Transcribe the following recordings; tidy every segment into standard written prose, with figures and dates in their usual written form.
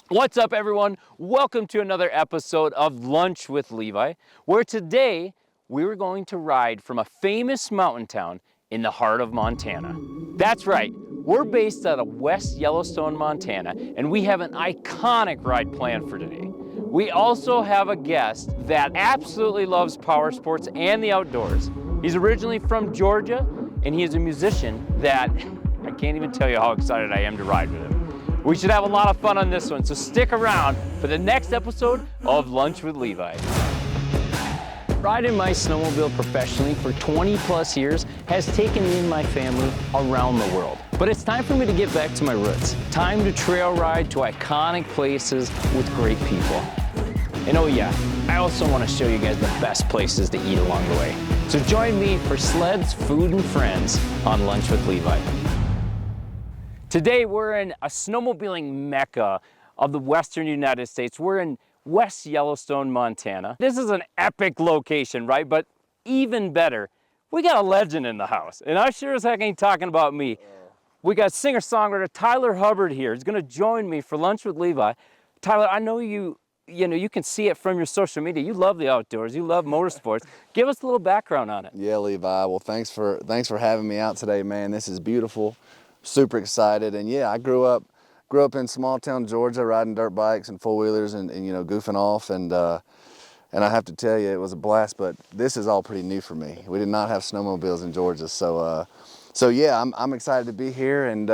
What's up, everyone? Welcome to another episode of Lunch with Levi, where today we were going to ride from a famous mountain town in the heart of Montana. That's right, we're based out of West Yellowstone, Montana, and we have an iconic ride planned for today. We also have a guest that absolutely loves power sports and the outdoors. He's originally from Georgia, and he is a musician that I can't even tell you how excited I am to ride with him. We should have a lot of fun on this one, so stick around for the next episode of Lunch with Levi. Riding my snowmobile professionally for 20 plus years has taken me and my family around the world. But it's time for me to get back to my roots. Time to trail ride to iconic places with great people. And oh yeah, I also want to show you guys the best places to eat along the way. So join me for Sleds, Food, and Friends on Lunch with Levi. Today we're in a snowmobiling mecca of the western United States. We're in West Yellowstone, Montana. This is an epic location, right? But even better, we got a legend in the house. And I sure as heck ain't talking about me. We got singer-songwriter Tyler Hubbard here. He's gonna join me for Lunch with Levi. Tyler, I know you can see it from your social media. You love the outdoors, you love motorsports. Give us a little background on it. Yeah, Levi, well, thanks for having me out today, man. This is beautiful. Super excited. And yeah, I grew up in small town Georgia, riding dirt bikes and four-wheelers and goofing off, and I have to tell you, it was a blast. But this is all pretty new for me. We did not have snowmobiles in Georgia, so yeah, I'm excited to be here and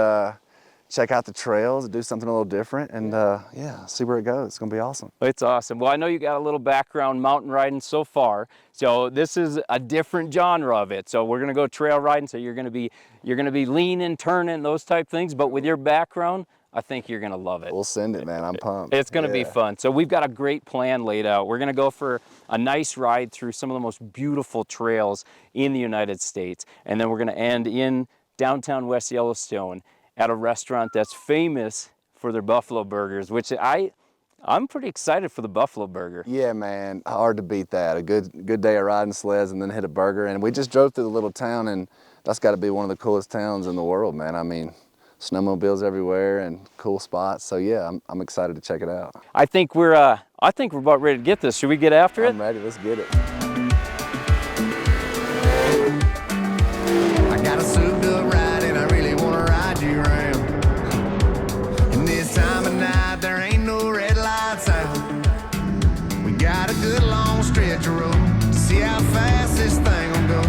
check out the trails, do something a little different, and yeah, see where it goes. It's gonna be awesome. It's awesome. Well, I know you got a little background mountain riding so far, so this is a different genre of it. So we're gonna go trail riding, so you're gonna be leaning, turning, those type things. But with your background, I think you're gonna love it. We'll send it, man. I'm pumped. It's gonna be fun. So we've got a great plan laid out. We're gonna go for a nice ride through some of the most beautiful trails in the United States, and then we're gonna end in downtown West Yellowstone at a restaurant that's famous for their buffalo burgers, which I'm pretty excited for the buffalo burger. Yeah, man, hard to beat that. A good day of riding sleds and then hit a burger. And we just drove through the little town, and that's got to be one of the coolest towns in the world, man. I mean, snowmobiles everywhere and cool spots. So yeah, I'm excited to check it out. I think we're about ready to get this. Should we get after it? I'm ready. Let's get it. I got a souped up ride and I really want to ride you around. And this time of night there ain't no red lights out. We got a good long stretch of road to see how fast this thing will go.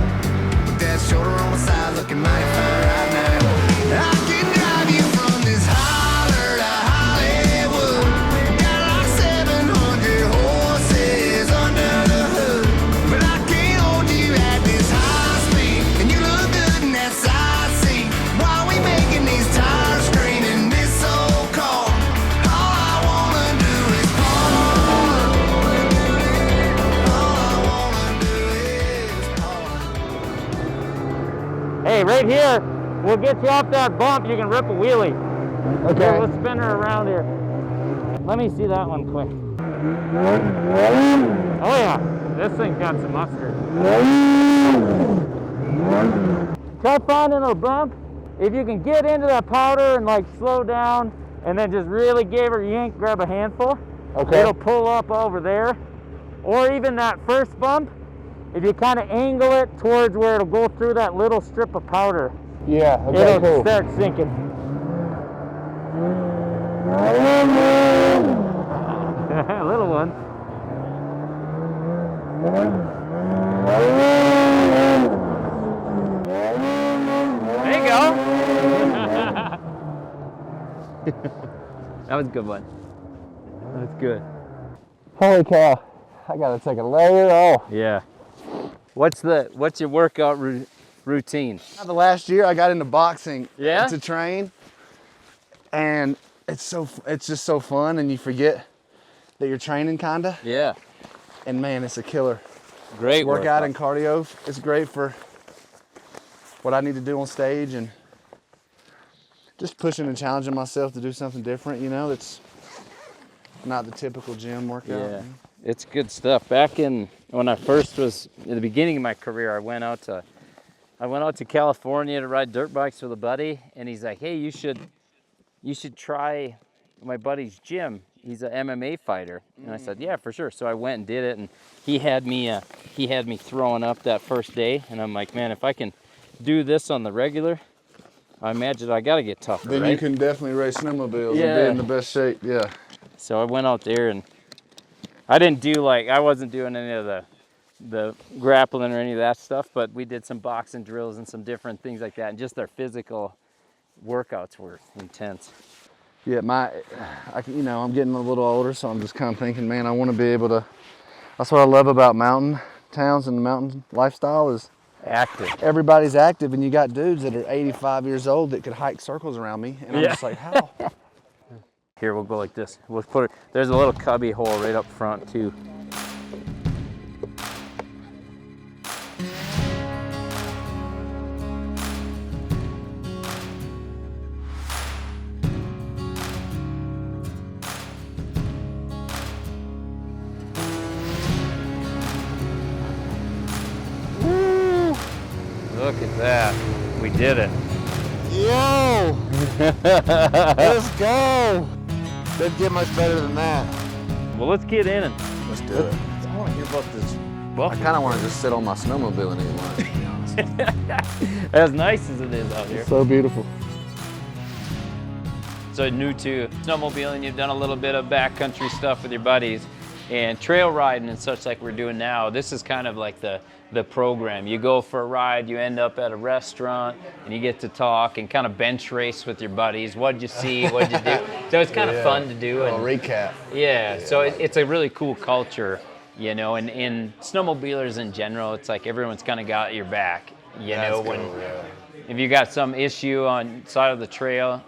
With that shoulder on the side looking mighty fine right now. I can drive you from this holler to Hollywood. Got like 700 horses under the hood. But I can't hold you at this high speed. And you look good in that side seat. While we making these tires scream in this old car. All I wanna do is park. All I wanna do is park. Hey, right here, we'll get you off that bump. You can rip a wheelie. Okay. Here, let's spin her around here. Let me see that one quick. Oh yeah, this thing got some mustard. Try finding a bump. If you can get into that powder and like slow down and then just really give her a yank, grab a handful. Okay. It'll pull up over there. Or even that first bump, if you kind of angle it towards where it'll go through that little strip of powder. Yeah, okay, It'll start sinking. Little one. There you go. That was a good one. That's good. Holy cow. I gotta take a layer off. Yeah. What's your workout routine? The last year I got into boxing. Yeah? To train. And it's just so fun, and you forget that you're training kinda. Yeah. And man, it's a killer. Great Workout and cardio. It's great for what I need to do on stage, and just pushing and challenging myself to do something different, it's not the typical gym workout. Yeah, it's good stuff. Back when I first was in the beginning of my career, I went out to California to ride dirt bikes with a buddy, and he's like, "Hey, you should try my buddy's gym. He's an MMA fighter. And I said, yeah, for sure. So I went and did it, and he had me throwing up that first day. And I'm like, man, if I can do this on the regular, I imagine I got to get tougher, Then right? you can definitely race snowmobiles Yeah. and be in the best shape. Yeah. So I went out there, and I wasn't doing any of the grappling or any of that stuff, but we did some boxing drills and some different things like that. And just our physical workouts were intense. Yeah, I'm getting a little older, so I'm just kind of thinking, man, I want to be able to. That's what I love about mountain towns and the mountain lifestyle is Active. everybody's active, and you got dudes that are 85 years old that could hike circles around me, and I'm just like, how? Here, we'll go like this. We'll put it, there's a little cubby hole right up front too. Look at that. We did it. Yo! Let's go! Doesn't get much better than that. Well, let's get in and Let's do it. I want to hear about this I buffalo. kind of want to just sit on my snowmobile and eat lunch, to be honest. As nice as it is out here. So beautiful. So new to snowmobiling, you've done a little bit of backcountry stuff with your buddies and trail riding and such like we're doing now. This is kind of like the program. You go for a ride, you end up at a restaurant, and you get to talk and kind of bench race with your buddies. What'd you see? What'd you do? So it's kind of fun to do. A And recap. yeah, so it's a really cool culture, you know, and in snowmobilers in general, it's like everyone's kind of got your back, you know, when if you got some issue on side of the trail,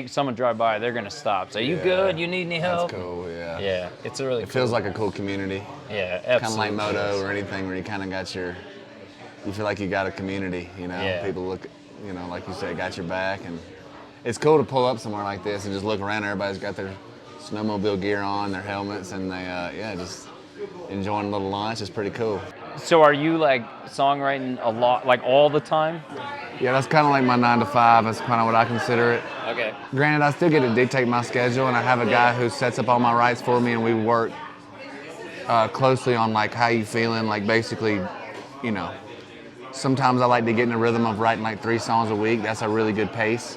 someone drive by, they're gonna stop. So you good? You need any help? That's cool, yeah. Yeah, it's a really It feels like a cool community. yeah, Kind of absolutely. like moto or anything where you kind of you feel like you got a community, you know? Yeah. People look, you know, like you said, got your back. And it's cool to pull up somewhere like this and just look around. Everybody's got their snowmobile gear on, their helmets, and they, just enjoying a little lunch. It's pretty cool. So are you like songwriting a lot, like all the time? Yeah, that's kind of like my 9 to 5. That's kind of what I consider it. Okay. Granted, I still get to dictate my schedule, and I have a guy who sets up all my rides for me, and we work closely on like how you feeling, like basically, you know. Sometimes I like to get in the rhythm of writing like 3 songs a week. That's a really good pace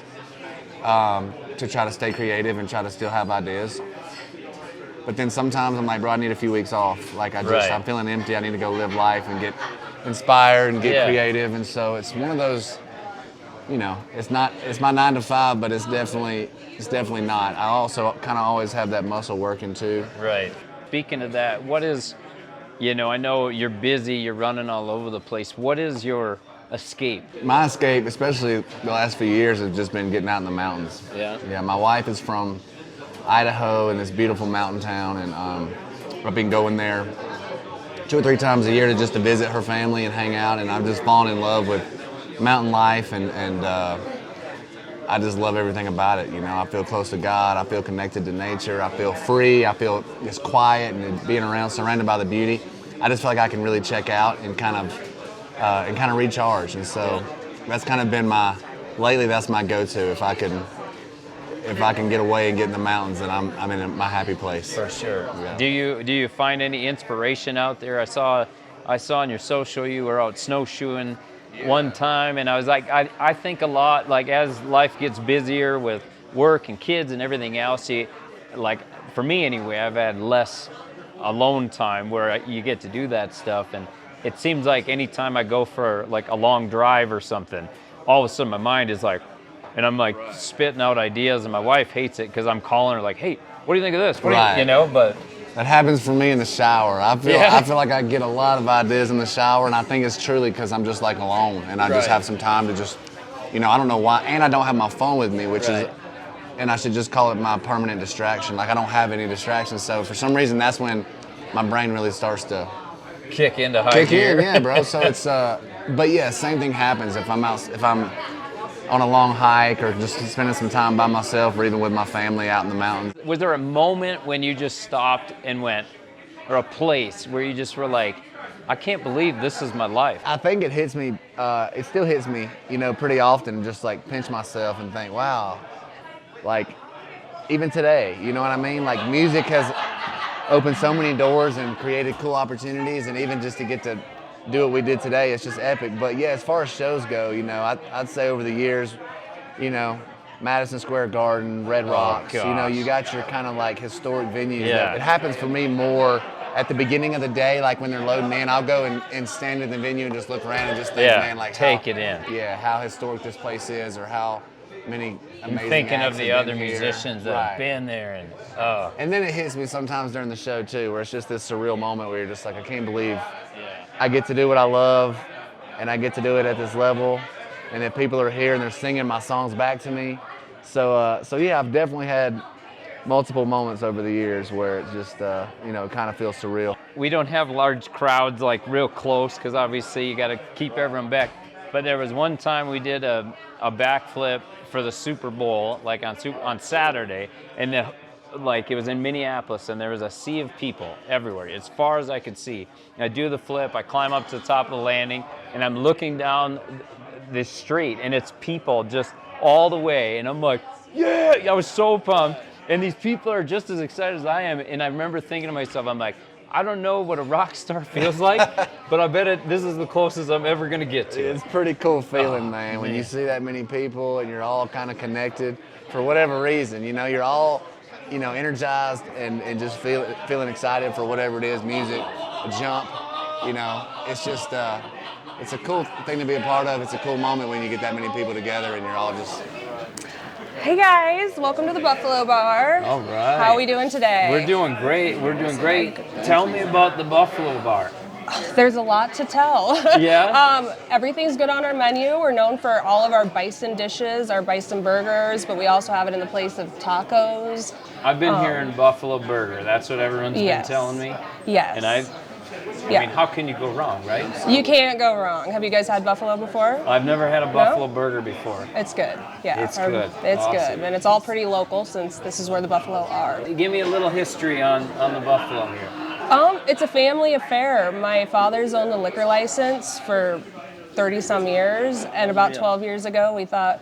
to try to stay creative and try to still have ideas. But then sometimes I'm like, bro, I need a few weeks off. Like I'm feeling empty. I need to go live life and get inspired and get creative. And so it's one of those, you know, it's my 9 to 5, but it's definitely not. I also kind of always have that muscle working too. Right. Speaking of that, what is, you know, I know you're busy, you're running all over the place. What is your escape? My escape, especially the last few years, has just been getting out in the mountains. Yeah. Yeah, my wife is from Idaho in this beautiful mountain town, and I've been going there 2 or 3 times a year to visit her family and hang out, and I've just fallen in love with mountain life, and I just love everything about it. You know, I feel close to God, I feel connected to nature, I feel free, I feel just quiet and being around, surrounded by the beauty. I just feel like I can really check out and kind of recharge, and so that's kind of been lately that's my go-to. If I can get away and get in the mountains, then I'm in my happy place. For sure. Yeah. Do you find any inspiration out there? I saw on your social you were out snowshoeing one time, and I was like, I think a lot, like as life gets busier with work and kids and everything else, like for me anyway, I've had less alone time where you get to do that stuff, and it seems like anytime I go for like a long drive or something, all of a sudden my mind is like, and I'm like spitting out ideas, and my wife hates it because I'm calling her like, hey, what do you think of this? What do you know, but that happens for me in the shower. I feel like I get a lot of ideas in the shower, and I think it's truly because I'm just like alone, and I just have some time to just, you know, I don't know why, and I don't have my phone with me, which is, and I should just call it my permanent distraction. Like I don't have any distractions, so for some reason that's when my brain really starts to kick into high gear. yeah, bro. So it's, but yeah, same thing happens if I'm on a long hike or just spending some time by myself or even with my family out in the mountains. Was there a moment when you just stopped and went, or a place where you just were like, I can't believe this is my life? I think it hits me, it still hits me, you know, pretty often, just like pinch myself and think, wow, like even today, you know what I mean? Like music has opened so many doors and created cool opportunities, and even just to get to do what we did today, it's just epic. But yeah, as far as shows go, you know, I'd say over the years, you know, Madison Square Garden, Red Rocks, you know, you got your kind of like historic venues. Yeah. It happens for me more at the beginning of the day, like when they're loading in, I'll go and stand in the venue and just look around and just think, man, like take it in. Yeah, how historic this place is, or how many amazing Thinking acts of the have other been here. musicians that have been there, And then it hits me sometimes during the show too, where it's just this surreal moment where you're just like, I can't believe I get to do what I love, and I get to do it at this level, and that people are here and they're singing my songs back to me. So yeah, I've definitely had multiple moments over the years where it just, you know, kind of feels surreal. we don't have large crowds like real close because obviously you got to keep everyone back. But there was one time we did a backflip for the Super Bowl, like on Saturday, and like it was in Minneapolis, and there was a sea of people everywhere, as far as I could see. And I do the flip, I climb up to the top of the landing, and I'm looking down this street, and it's people just all the way, and I'm like, yeah! I was so pumped, and these people are just as excited as I am, and I remember thinking to myself, I'm like, I don't know what a rock star feels like, but I bet this is the closest I'm ever gonna get to it. It's a pretty cool feeling, man, when you see that many people and you're all kind of connected for whatever reason. You know, you're all, you know, energized and just feeling excited for whatever it is, music, a jump. You know, it's just, it's a cool thing to be a part of. It's a cool moment when you get that many people together and you're all just... Hey guys, welcome to the Buffalo Bar. All right. How are we doing today? We're doing great. We're doing great. Tell me about the Buffalo Bar. There's a lot to tell. Yeah? Everything's good on our menu. We're known for all of our bison dishes, our bison burgers, but we also have it in the place of tacos. I've been hearing Buffalo Burger. That's what everyone's Yes. been telling me. Yes. And I mean, how can you go wrong, right? You can't go wrong. Have you guys had buffalo before? I've never had a Buffalo Burger before. It's good. Yeah. It's good. It's Awesome. good. And it's all pretty local since this is where the buffalo are. Give me a little history on the Buffalo here. It's a family affair. My father's owned the liquor license for 30 some years, and about 12 years ago we thought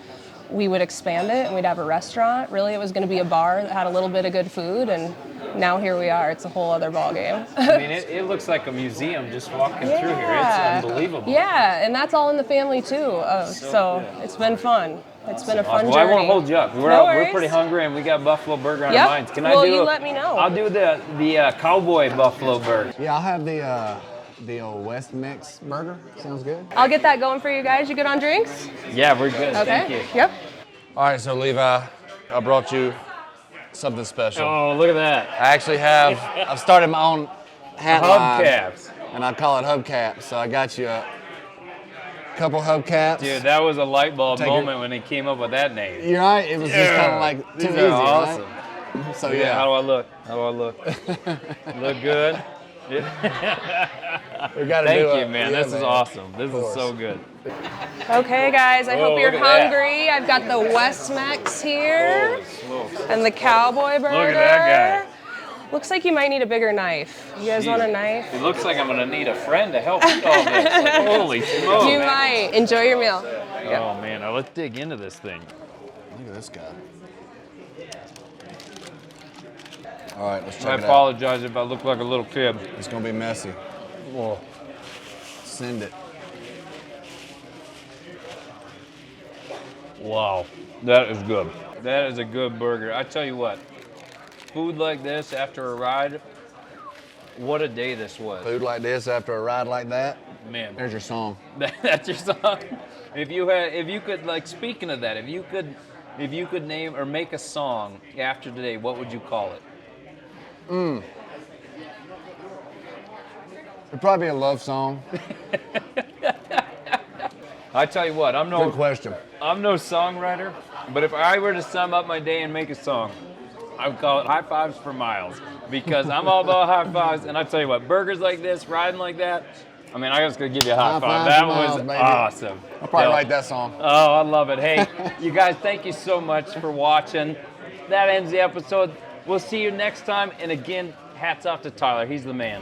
we would expand it and we'd have a restaurant. Really, it was going to be a bar that had a little bit of good food, and now here we are. It's a whole other ballgame. I mean, it looks like a museum just walking through here. It's unbelievable. Yeah, and that's all in the family too. So it's been fun. It's been a fun Well, journey. I won't hold you up. We're pretty hungry, and we got Buffalo Burger on our minds. Can I do? You let me know. I'll do the cowboy Buffalo Burger. Yeah, I'll have the old West Mix burger. Sounds good. I'll get that going for you guys. You good on drinks? Yeah, we're good. Okay. Thank you. Yep. All right, so Levi, I brought you something special. Oh, look at that. I actually I've started my own hat line, Hubcaps. and I call it hubcaps. So I got you a couple hubcaps. Dude, that was a light bulb Take moment when he came up with that name. You're right. It was just kind of like too These easy, are awesome. right? So Yeah, how yeah, do I look? How do I look? Look good? we got to do Thank it. you, man. Yeah, this is awesome. This is so good. Okay, guys. I hope Oh, you're look at that. hungry. I've got the West Mex here and the cowboy burger. Look at that Looks like you might need a bigger knife. You guys want a knife? It looks like I'm going to need a friend to help eat all this. Like, holy smokes. You might. Enjoy your meal. Oh, man. Now let's dig into this thing. Look at this guy. All right, let's check I it out. apologize if I look like a little kid. It's gonna be messy. Whoa. Send it. Wow. That is good. That is a good burger. I tell you what, food like this after a ride, what a day this was. Food like this after a ride like that. Man. There's your song. That's your song. If you could, like, speaking of that, if you could name or make a song after today, what would you call it? It'd probably be a love song. I tell you what, Good question. I'm no songwriter, but if I were to sum up my day and make a song, I would call it High Fives for Miles, because I'm all about high fives, and I tell you what, burgers like this, riding like that, I mean, I was gonna give you a high five. fives That for miles, was baby. awesome. I'll probably Yeah. write that song. Oh, I love it. Hey, you guys, thank you so much for watching. That ends the episode. We'll see you next time. And again, hats off to Tyler. He's the man.